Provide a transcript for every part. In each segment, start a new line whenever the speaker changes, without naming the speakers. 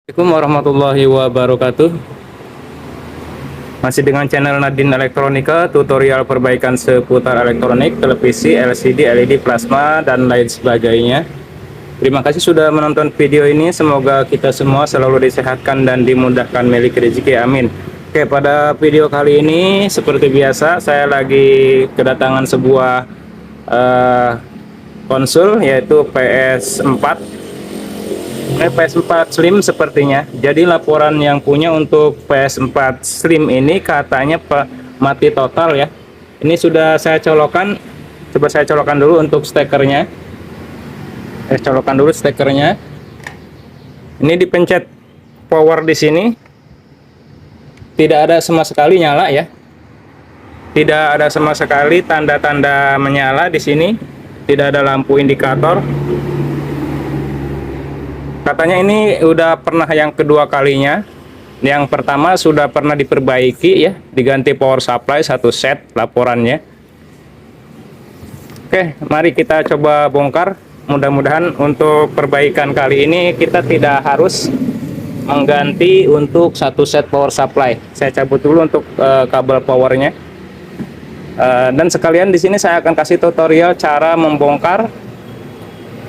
Assalamualaikum warahmatullahi wabarakatuh. Masih dengan channel Nadin Elektronika, tutorial perbaikan seputar elektronik, televisi, LCD, LED, plasma, dan lain sebagainya. Terima kasih sudah menonton video ini. Semoga kita semua selalu disehatkan dan dimudahkan milik rezeki. Amin. Oke, pada video kali ini seperti biasa saya lagi kedatangan sebuah konsul, yaitu PS4 Slim sepertinya. Jadi laporan yang punya untuk PS4 Slim ini katanya mati total ya. Ini sudah saya colokan. Coba saya colokan dulu untuk stekernya. Colokan dulu stekernya. Ini dipencet power di sini. Tidak ada sama sekali nyala ya. Tidak ada sama sekali tanda-tanda menyala di sini. Tidak ada lampu indikator. Katanya ini udah pernah yang kedua kalinya. Yang pertama sudah pernah diperbaiki ya, diganti power supply satu set laporannya. Oke, mari kita coba bongkar. Mudah-mudahan untuk perbaikan kali ini kita tidak harus mengganti untuk satu set power supply. Saya cabut dulu untuk kabel powernya. Dan sekalian di sini saya akan kasih tutorial cara membongkar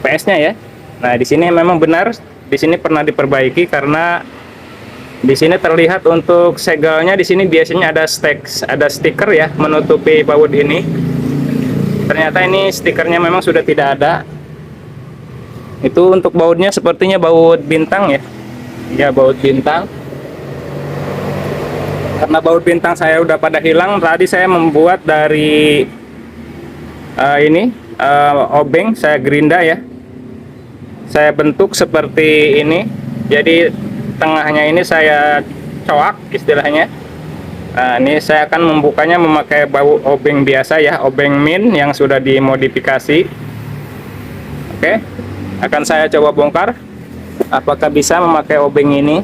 PS-nya ya. Nah, di sini memang benar, di sini pernah diperbaiki karena di sini terlihat untuk segelnya di sini biasanya ada stiker ya menutupi baut ini. Ternyata ini stikernya memang sudah tidak ada. Itu untuk bautnya sepertinya baut bintang ya. Ya, baut bintang. Karena baut bintang saya udah pada hilang, tadi saya membuat dari obeng saya gerinda ya. Saya bentuk seperti ini, jadi tengahnya ini saya coak istilahnya. Nah, ini saya akan membukanya memakai baut obeng biasa ya, obeng min yang sudah dimodifikasi. Oke, akan saya coba bongkar apakah bisa memakai obeng ini.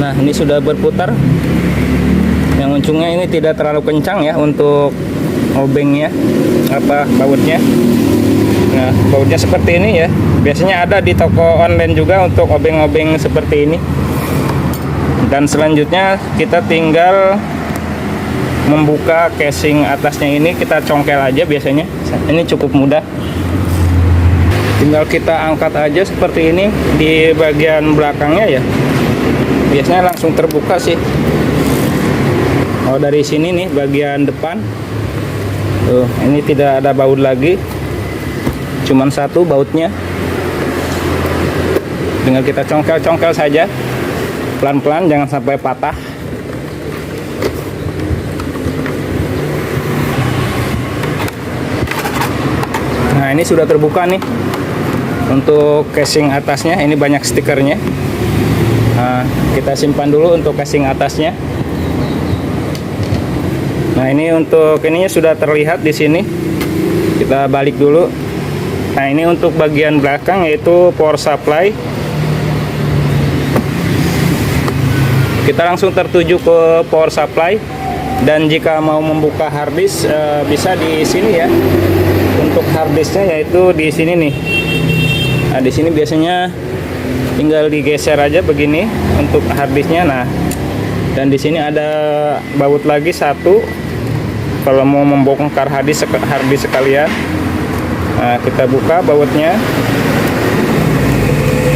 Nah, ini sudah berputar. Yang ujungnya ini tidak terlalu kencang ya untuk obengnya, bautnya. Nah, bautnya seperti ini ya. Biasanya ada di toko online juga untuk obeng-obeng seperti ini. Dan selanjutnya kita tinggal membuka casing atasnya ini, kita congkel aja biasanya. Ini cukup mudah. Tinggal kita angkat aja seperti ini di bagian belakangnya ya. Biasanya langsung terbuka sih. Oh, dari sini nih bagian depan. Tuh, ini tidak ada baut lagi. Cuman satu bautnya. Tinggal kita congkel-congkel saja pelan-pelan, jangan sampai patah. Nah, ini sudah terbuka nih untuk casing atasnya. Ini banyak stikernya. Nah, kita simpan dulu untuk casing atasnya. Nah, ini untuk ininya sudah terlihat di sini. Kita balik dulu. Nah, ini untuk bagian belakang yaitu power supply. Kita langsung tertuju ke power supply, dan jika mau membuka harddisk bisa di sini ya. Untuk harddisknya yaitu di sini nih. Nah, di sini biasanya tinggal digeser aja begini untuk harddisknya. Nah, dan di sini ada baut lagi satu kalau mau membongkar harddisk sekalian. Nah, kita buka bautnya.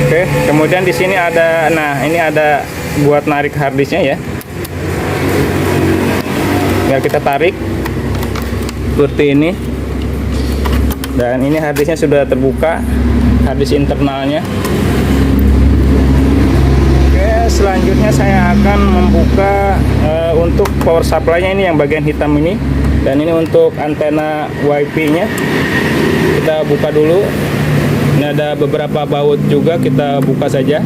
Oke, kemudian di sini ada, nah ini ada buat narik harddisknya ya. Tinggal kita tarik seperti ini. Dan ini harddisknya sudah terbuka, harddisk internalnya. Oke, selanjutnya saya akan membuka untuk power supply-nya, ini yang bagian hitam ini. Dan ini untuk antena WiFi-nya. Kita buka dulu. Ini ada beberapa baut juga, kita buka saja.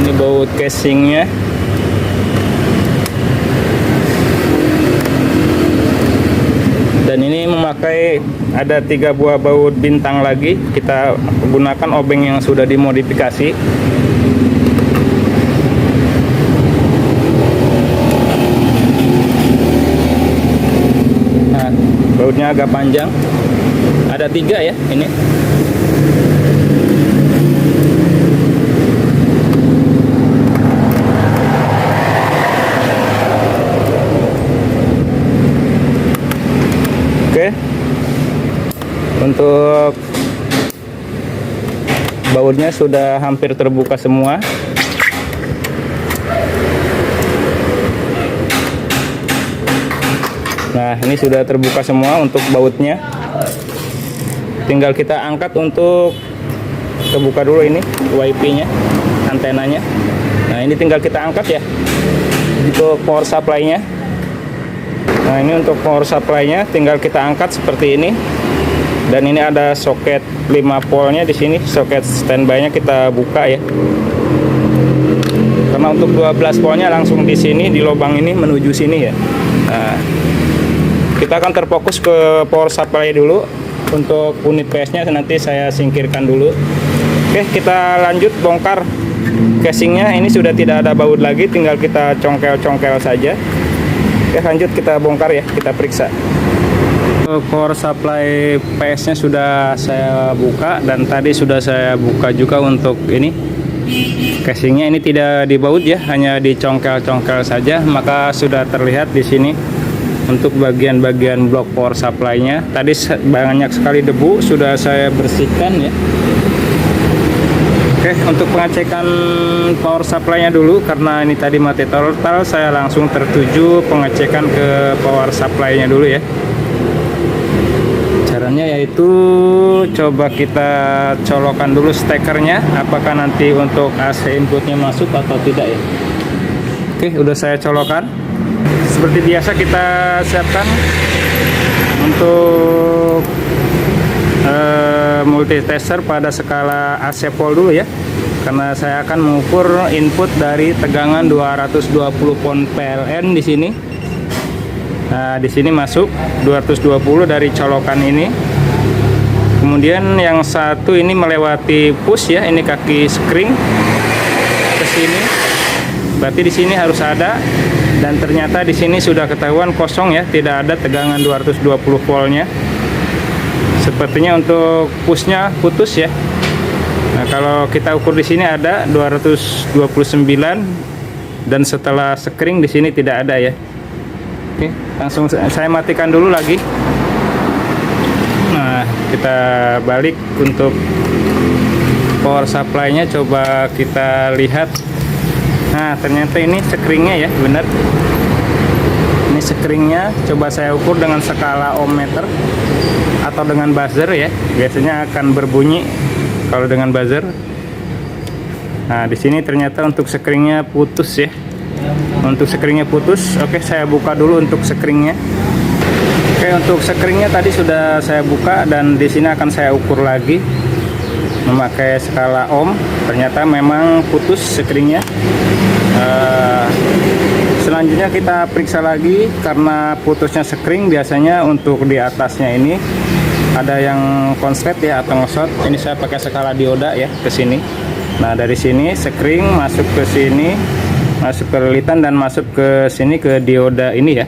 Ini baut casingnya. Dan ini memakai ada 3 buah baut bintang lagi. Kita gunakan obeng yang sudah dimodifikasi. Bautnya agak panjang. Ada 3 ya ini. Oke. Untuk bautnya sudah hampir terbuka semua. Nah, ini sudah terbuka semua untuk bautnya. Tinggal kita angkat untuk terbuka dulu ini WiFi-nya, antenanya. Nah, ini tinggal kita angkat ya untuk power supply-nya. Nah, ini untuk power supply-nya tinggal kita angkat seperti ini. Dan ini ada soket 5 voltnya di sini, soket standby-nya kita buka ya. Karena untuk 12 voltnya langsung di sini di lubang ini menuju sini ya. Nah, kita akan terfokus ke power supply dulu. Untuk unit PS-nya nanti saya singkirkan dulu. Oke, kita lanjut bongkar casingnya. Ini sudah tidak ada baut lagi, tinggal kita congkel-congkel saja. Oke, lanjut kita bongkar ya, kita periksa. Power supply PS-nya sudah saya buka, dan tadi sudah saya buka juga untuk ini casingnya. Ini tidak dibaut ya, hanya dicongkel-congkel saja, maka sudah terlihat di sini. Untuk bagian-bagian blok power supply-nya tadi banyak sekali debu, sudah saya bersihkan ya. Oke, untuk pengecekan power supply-nya dulu, karena ini tadi mati total, saya langsung tertuju pengecekan ke power supply-nya dulu ya. Caranya yaitu coba kita colokan dulu stekernya, apakah nanti untuk AC inputnya masuk atau tidak ya. Oke, udah saya colokan. Seperti biasa kita siapkan untuk multitester pada skala AC volt dulu ya, karena saya akan mengukur input dari tegangan 220 pon PLN di sini. Nah, di sini masuk 220 dari colokan ini. Kemudian yang satu ini melewati push ya, ini kaki spring ke sini. Berarti di sini harus ada. Dan ternyata di sini sudah ketahuan kosong ya, tidak ada tegangan 220 voltnya. Sepertinya untuk pushnya putus ya. Nah, kalau kita ukur di sini ada 229, dan setelah sekring di sini tidak ada ya. Oke, langsung saya matikan dulu lagi. Nah, kita balik untuk power supply-nya, coba kita lihat. Nah, ternyata ini sekringnya ya, benar. Ini sekringnya, coba saya ukur dengan skala ohm meter atau dengan buzzer ya. Biasanya akan berbunyi kalau dengan buzzer. Nah, di sini ternyata untuk sekringnya putus ya. Untuk sekringnya putus. Oke, saya buka dulu untuk sekringnya. Oke, untuk sekringnya tadi sudah saya buka, dan di sini akan saya ukur lagi memakai skala ohm. Ternyata memang putus sekringnya. Selanjutnya kita periksa lagi, karena putusnya sekring biasanya untuk di atasnya ini ada yang konslet ya atau ngesot. Ini saya pakai skala dioda ya ke sini. Nah, dari sini sekring masuk ke sini, masuk ke lilitan, dan masuk ke sini ke dioda ini ya,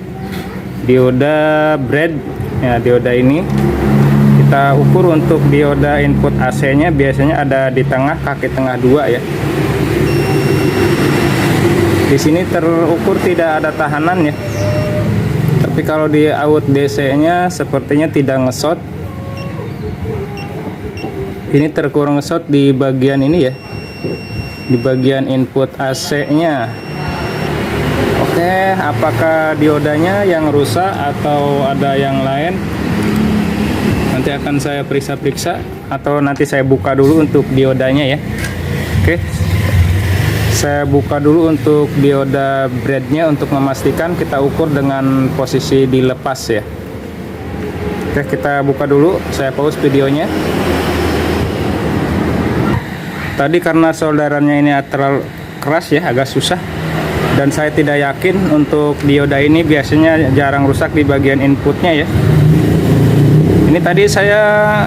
dioda bread ya. Dioda ini kita ukur untuk dioda input AC nya biasanya ada di tengah, kaki tengah 2 ya. Di sini terukur tidak ada tahanan ya, tapi kalau di out DC nya sepertinya tidak ngesot. Ini terkurang ngesot di bagian ini ya, di bagian input AC nya. Oke, apakah diodanya yang rusak atau ada yang lain? Nanti akan saya periksa-periksa, atau nanti saya buka dulu untuk diodanya ya. Oke, saya buka dulu untuk dioda breadnya untuk memastikan. Kita ukur dengan posisi dilepas ya. Oke, kita buka dulu, saya pause videonya. Tadi karena solderannya ini terlalu keras ya, agak susah, dan saya tidak yakin untuk dioda ini biasanya jarang rusak di bagian inputnya ya. Ini tadi saya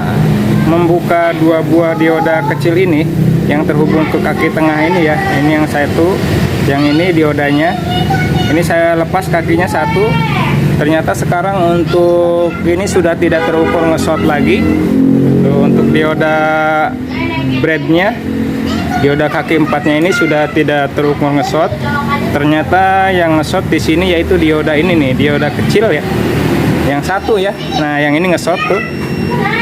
membuka 2 buah dioda kecil ini yang terhubung ke kaki tengah ini ya. Ini yang satu, yang ini diodanya. Ini saya lepas kakinya satu, Ternyata sekarang untuk ini sudah tidak terukur nge-short lagi. Tuh, untuk dioda breadnya, dioda kaki 4-nya ini sudah tidak terukur nge-short. Ternyata yang nge-short di sini yaitu dioda ini nih, dioda kecil ya. Yang satu ya. Nah, yang ini nge-short tuh.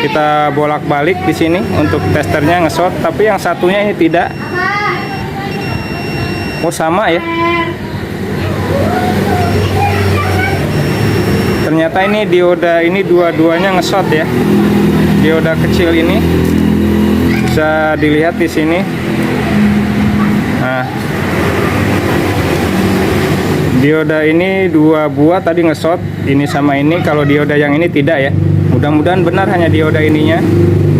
Kita bolak-balik di sini untuk testernya nge-short, tapi yang satunya ini tidak. Oh, sama ya. Ternyata ini dioda ini dua-duanya nge-short ya. Dioda kecil ini bisa dilihat di sini. Nah, dioda ini 2 buah tadi nge-short, ini sama ini. Kalau dioda yang ini tidak ya. Mudah-mudahan benar hanya dioda ininya.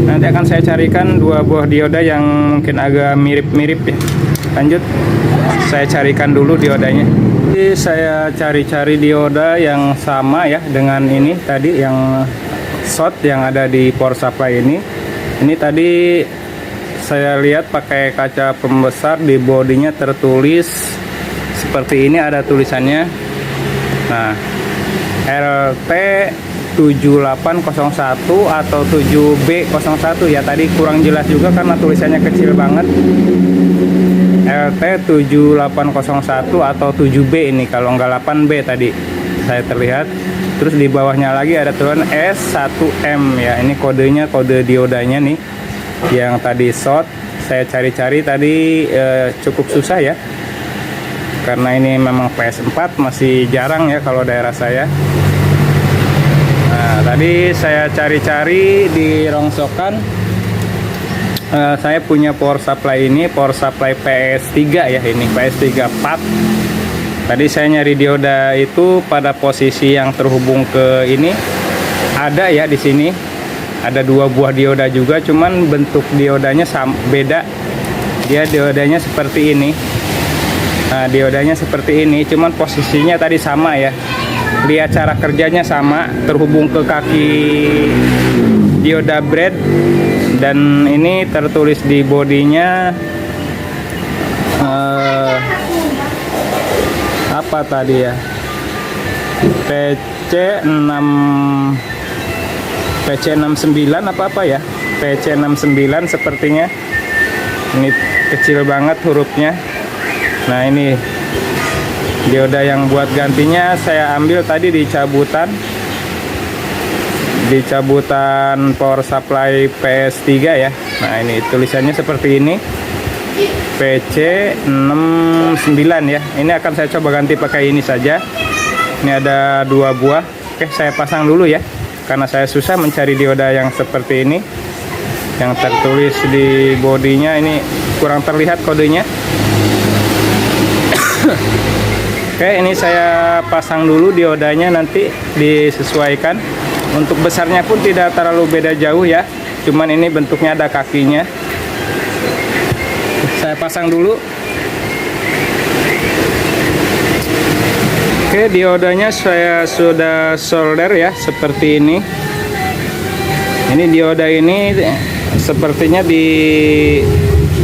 Nanti akan saya carikan 2 buah dioda yang mungkin agak mirip-mirip ya. Lanjut, saya carikan dulu diodanya. Jadi saya cari-cari dioda yang sama ya dengan ini tadi yang short yang ada di power supply ini. Ini tadi saya lihat pakai kaca pembesar, di bodinya tertulis seperti ini, ada tulisannya. Nah, LT 7801 atau 7B01 ya, tadi kurang jelas juga karena tulisannya kecil banget. LT 7801 atau 7B ini, kalau nggak 8B tadi saya terlihat. Terus di bawahnya lagi ada tulisan S1M ya, ini kodenya, kode diodanya nih yang tadi short. Saya cari-cari tadi cukup susah ya, karena ini memang PS4 masih jarang ya kalau daerah saya. Nah, tadi saya cari-cari di rongsokan. Saya punya power supply ini, power supply PS3 ya, ini PS3 part. Tadi saya nyari dioda itu pada posisi yang terhubung ke ini. Ada ya di sini. Ada 2 buah dioda juga, cuman bentuk diodanya beda. Dia diodanya seperti ini. Nah, diodanya seperti ini, cuman posisinya tadi sama ya. Lihat cara kerjanya sama, terhubung ke kaki dioda bread. Dan ini tertulis di bodinya apa tadi ya, PC69 apa ya, PC69 sepertinya. Ini kecil banget hurufnya. Nah, ini dioda yang buat gantinya saya ambil tadi di cabutan power supply PS3 ya. Nah, ini tulisannya seperti ini, PC69 ya. Ini akan saya coba ganti pakai ini saja. Ini ada 2 buah. Oke, saya pasang dulu ya, karena saya susah mencari dioda yang seperti ini, yang tertulis di bodinya. Ini kurang terlihat kodenya. Oke, ini saya pasang dulu diodanya, nanti disesuaikan. Untuk besarnya pun tidak terlalu beda jauh ya, cuman ini bentuknya ada kakinya. Saya pasang dulu. Oke, diodanya saya sudah solder ya, seperti ini. Ini dioda ini sepertinya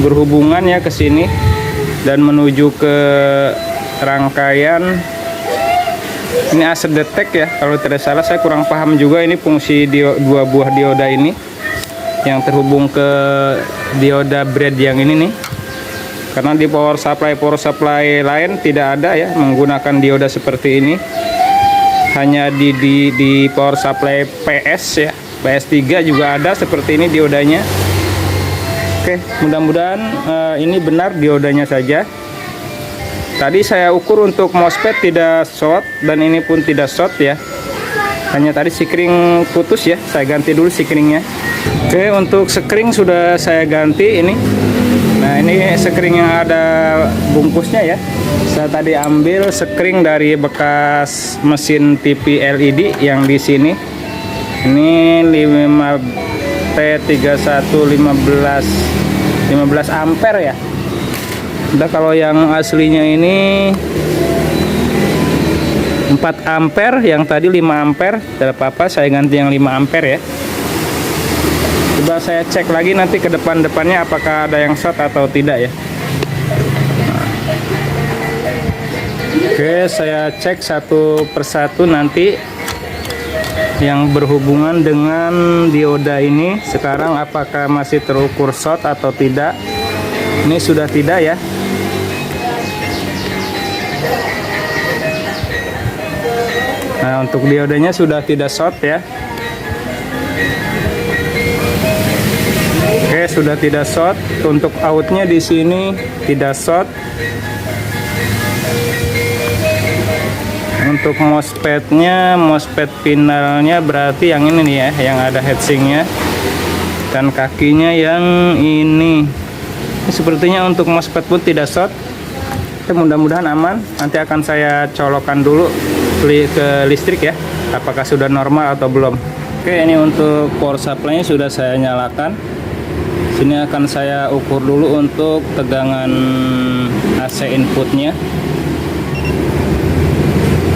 berhubungan ya ke sini dan menuju ke rangkaian. Ini aset detect ya, kalau tidak salah. Saya kurang paham juga ini fungsi 2 buah dioda ini yang terhubung ke dioda bread yang ini nih. Karena di power supply lain tidak ada ya menggunakan dioda seperti ini. Hanya di power supply PS ya, PS3 juga ada seperti ini diodanya. Oke, mudah-mudahan ini benar diodanya saja. Tadi saya ukur untuk MOSFET tidak short, dan ini pun tidak short ya. Hanya tadi sikring putus ya, saya ganti dulu sikringnya. Oke, untuk sikring sudah saya ganti ini. Nah, ini sikring yang ada bungkusnya ya. Saya tadi ambil sikring dari bekas mesin TV LED yang di sini. Ini 5T3115 ampere ya. Udah, kalau yang aslinya ini 4 ampere, yang tadi 5 ampere. Tidak apa-apa, saya ganti yang 5 ampere ya. Coba saya cek lagi nanti ke depannya apakah ada yang short atau tidak ya. Oke, saya cek satu persatu nanti yang berhubungan dengan dioda ini. Sekarang apakah masih terukur short atau tidak? Ini sudah tidak ya. Nah, untuk diodanya sudah tidak short ya. Oke, sudah tidak short. Untuk outnya di sini tidak short. Untuk MOSFET-nya, MOSFET finalnya berarti yang ini nih ya, yang ada heatsinknya, dan kakinya yang ini. Sepertinya untuk MOSFET pun tidak short. Mudah-mudahan aman. Nanti akan saya colokkan dulu ke listrik ya, apakah sudah normal atau belum. Oke, ini untuk power supply-nya sudah saya nyalakan. Sini akan saya ukur dulu untuk tegangan AC inputnya.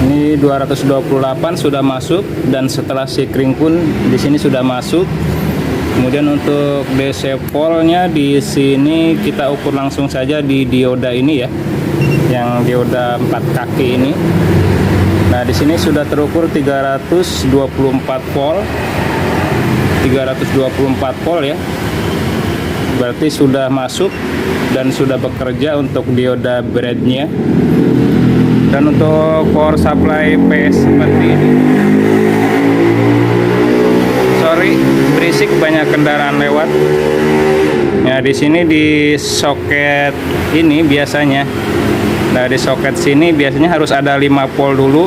Ini 228 sudah masuk, dan setelah sikring pun di sini sudah masuk. Kemudian untuk DC pole-nya di sini kita ukur langsung saja di dioda ini ya, yang dioda 4 kaki ini. Nah, di sini sudah terukur 324 volt. 324 volt ya. Berarti sudah masuk dan sudah bekerja untuk dioda breadnya. Dan untuk power supply PS seperti ini. Sorry, berisik, banyak kendaraan lewat. Ya, di sini di soket ini biasanya. Nah, di soket sini biasanya harus ada 5 volt dulu.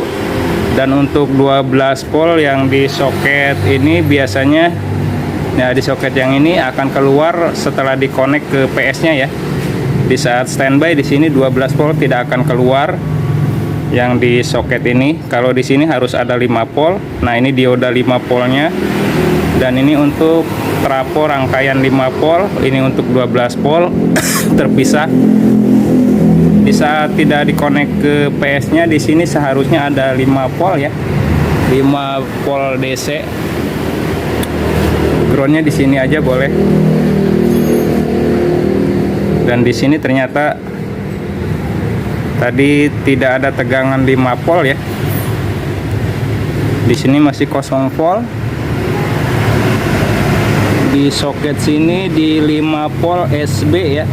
Dan untuk 12 volt yang di soket ini biasanya, ya di soket yang ini akan keluar setelah dikonek ke PS-nya ya. Di saat standby di sini 12 volt tidak akan keluar yang di soket ini. Kalau di sini harus ada 5 volt. Nah, ini dioda 5 voltnya. Dan ini untuk trafo rangkaian 5 volt, ini untuk 12 volt terpisah. Di saat tidak dikonek ke PS-nya di sini seharusnya ada 5 volt ya. 5 volt DC. Groundnya di sini aja boleh. Dan di sini ternyata tadi tidak ada tegangan 5 volt ya. Di sini masih 0 volt. Di soket sini di 5 volt SB ya.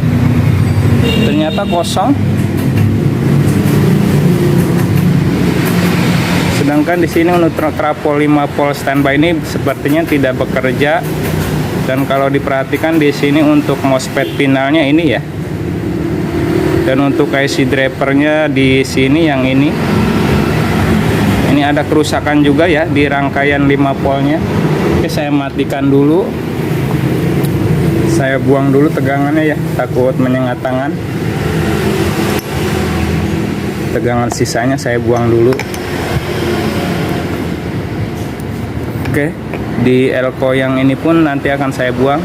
Ternyata kosong. Sedangkan di sini untuk trafo 5 volt standby ini sepertinya tidak bekerja. Dan kalau diperhatikan di sini untuk MOSFET finalnya ini ya. Dan untuk IC drivernya di sini yang ini ada kerusakan juga ya di rangkaian 5 voltnya. Oke, saya matikan dulu, saya buang dulu tegangannya ya, takut menyengat tangan. Tegangan sisanya saya buang dulu. Oke, di elko yang ini pun nanti akan saya buang.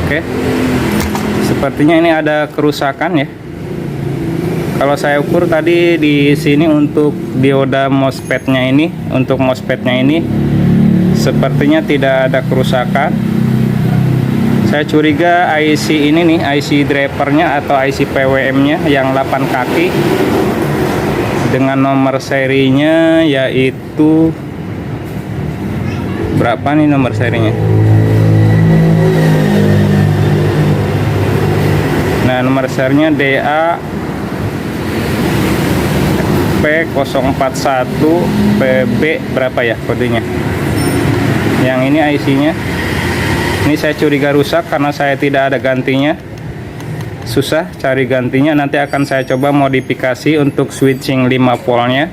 Oke, sepertinya ini ada kerusakan ya. Kalau saya ukur tadi di sini untuk dioda MOSFET-nya ini, untuk MOSFET-nya ini sepertinya tidak ada kerusakan. Saya curiga IC ini nih, IC drivernya atau IC PWM-nya yang 8 kaki dengan nomor serinya yaitu berapa nih nomor serinya? Nah, nomor serinya DA P041 PB berapa ya kodenya? Yang ini IC-nya. Ini saya curiga rusak karena saya tidak ada gantinya. Susah cari gantinya. Nanti akan saya coba modifikasi untuk switching 5 voltnya.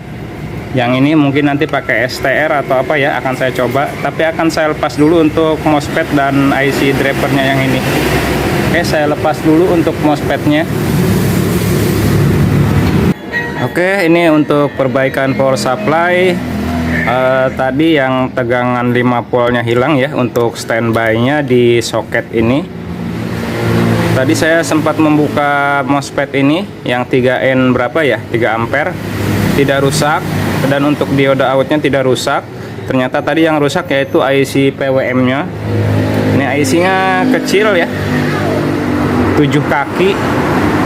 Yang ini mungkin nanti pakai STR atau apa ya, akan saya coba. Tapi akan saya lepas dulu untuk MOSFET dan IC drivernya yang ini. Oke, saya lepas dulu untuk MOSFET-nya. Oke, ini untuk perbaikan power supply. Tadi yang tegangan 5 voltnya hilang ya untuk standby-nya di soket ini. Tadi saya sempat membuka MOSFET ini yang 3N berapa ya, 3 ampere, tidak rusak. Dan untuk dioda outnya tidak rusak. Ternyata tadi yang rusak yaitu IC PWM-nya. Ini IC-nya kecil ya, 7 kaki.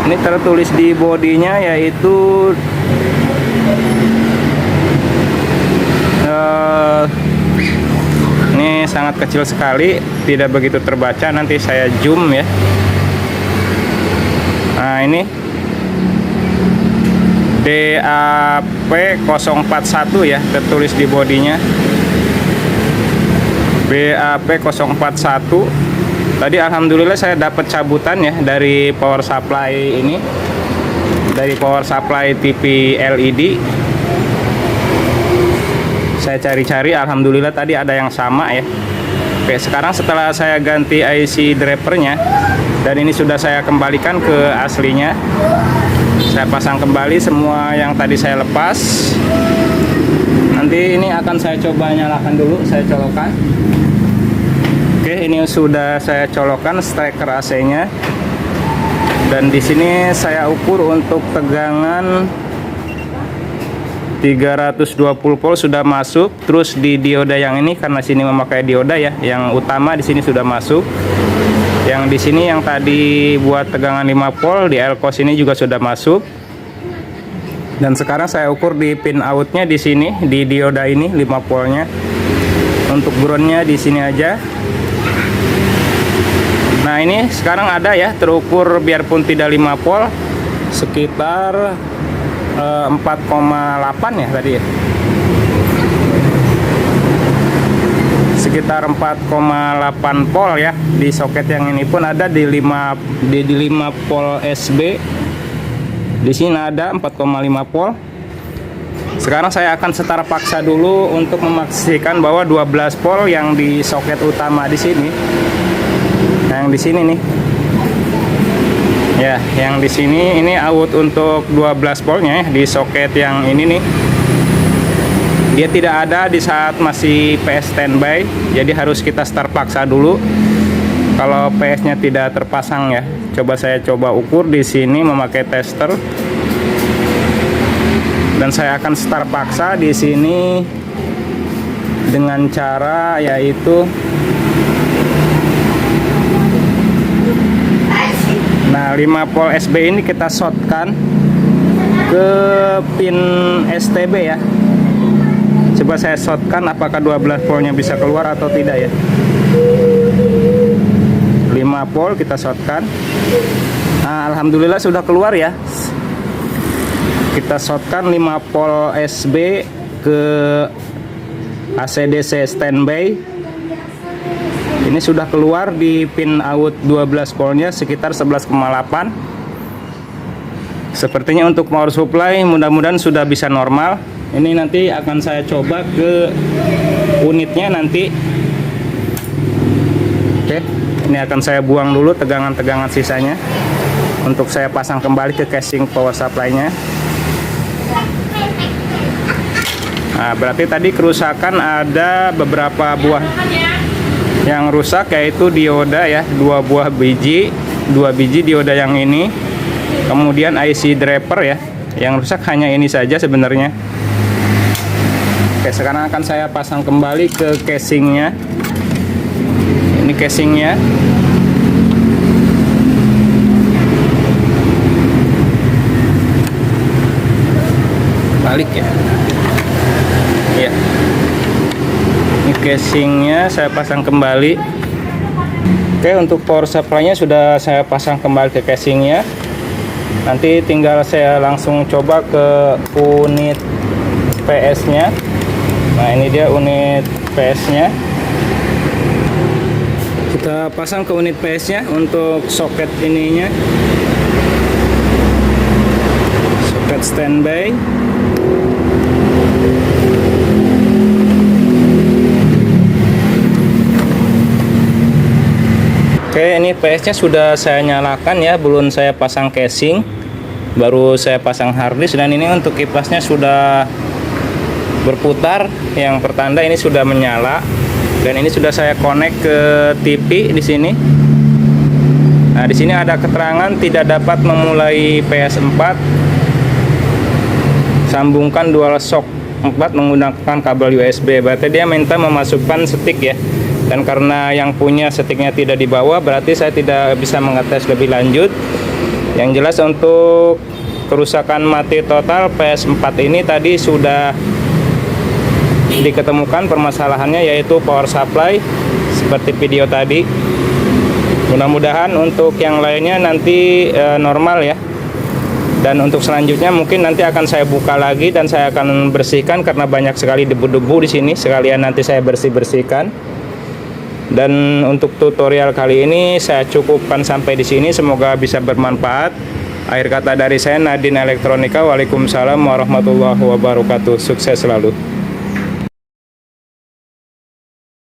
Ini tertulis di bodinya yaitu ini sangat kecil sekali, tidak begitu terbaca. Nanti saya zoom ya. Nah, ini BAP041 ya, tertulis di bodinya BAP041. Tadi alhamdulillah saya dapat cabutan ya dari power supply ini, dari power supply TV LED. Saya cari-cari, alhamdulillah tadi ada yang sama ya. Oke, sekarang setelah saya ganti IC drivernya dan ini sudah saya kembalikan ke aslinya, saya pasang kembali semua yang tadi saya lepas. Nanti ini akan saya coba nyalakan dulu, saya colokkan. Oke, ini sudah saya colokkan striker AC-nya. Dan di sini saya ukur untuk tegangan 320 volt sudah masuk. Terus di dioda yang ini, karena sini memakai dioda ya, yang utama di sini sudah masuk. Yang di sini yang tadi buat tegangan 5 volt di elcos ini juga sudah masuk. Dan sekarang saya ukur di pin outnya di sini, di dioda ini 5 voltnya. Untuk groundnya di sini aja. Nah, ini sekarang ada ya, terukur biarpun tidak 5 volt, sekitar 4,8 ya tadi ya. Sekitar 4,8 volt ya. Di soket yang ini pun ada di 5 volt SB. Di sini ada 4,5 volt. Sekarang saya akan setar paksa dulu untuk memastikan bahwa 12 volt yang di soket utama di sini. Yang di sini nih. Ya, yang di sini ini out untuk 12 voltnya ya, di soket yang ini nih. Dia tidak ada di saat masih PS standby, jadi harus kita start paksa dulu. Kalau PS-nya tidak terpasang ya. Coba saya ukur di sini memakai tester. Dan saya akan start paksa di sini dengan cara yaitu, nah 5 volt SB ini kita shortkan ke pin STB ya. Coba saya shortkan apakah 12 voltnya bisa keluar atau tidak ya. 5 volt kita shortkan. Nah, alhamdulillah sudah keluar ya. Kita shortkan 5 volt SB ke AC/DC standby. Ini sudah keluar di pin out 12 voltnya sekitar 11,8. Sepertinya untuk power supply mudah-mudahan sudah bisa normal. Ini nanti akan saya coba ke unitnya nanti. Oke, ini akan saya buang dulu tegangan-tegangan sisanya untuk saya pasang kembali ke casing power supply-nya. Nah, berarti tadi kerusakan ada beberapa buah yang rusak, yaitu dioda ya, 2 biji dioda yang ini. Kemudian IC driver ya, yang rusak hanya ini saja sebenarnya. Oke, sekarang akan saya pasang kembali ke casingnya. Ini casingnya. Balik ya. Iya. Ini casingnya saya pasang kembali. Oke, untuk power supply-nya sudah saya pasang kembali ke casingnya. Nanti tinggal saya langsung coba ke unit PS-nya. Nah, ini dia unit PS-nya. Kita pasang ke unit PS-nya untuk soket ininya. Soket standby. Oke, ini PS-nya sudah saya nyalakan ya, belum saya pasang casing, baru saya pasang harddisk. Dan ini untuk kipasnya sudah berputar, yang pertanda ini sudah menyala. Dan ini sudah saya connect ke TV di sini. Nah, di sini ada keterangan tidak dapat memulai PS4. Sambungkan DualShock 4 menggunakan kabel USB. Berarti dia minta memasukkan stick ya. Dan karena yang punya sticknya tidak dibawa, berarti saya tidak bisa mengetes lebih lanjut. Yang jelas untuk kerusakan mati total PS4 ini tadi sudah diketemukan permasalahannya, yaitu power supply seperti video tadi. Mudah-mudahan untuk yang lainnya nanti normal ya. Dan untuk selanjutnya mungkin nanti akan saya buka lagi dan saya akan bersihkan karena banyak sekali debu-debu di sini. Sekalian nanti saya bersih-bersihkan. Dan untuk tutorial kali ini saya cukupkan sampai di sini. Semoga bisa bermanfaat. Akhir kata dari saya, Nadin Elektronika. Waalaikumsalam warahmatullahi wabarakatuh. Sukses selalu.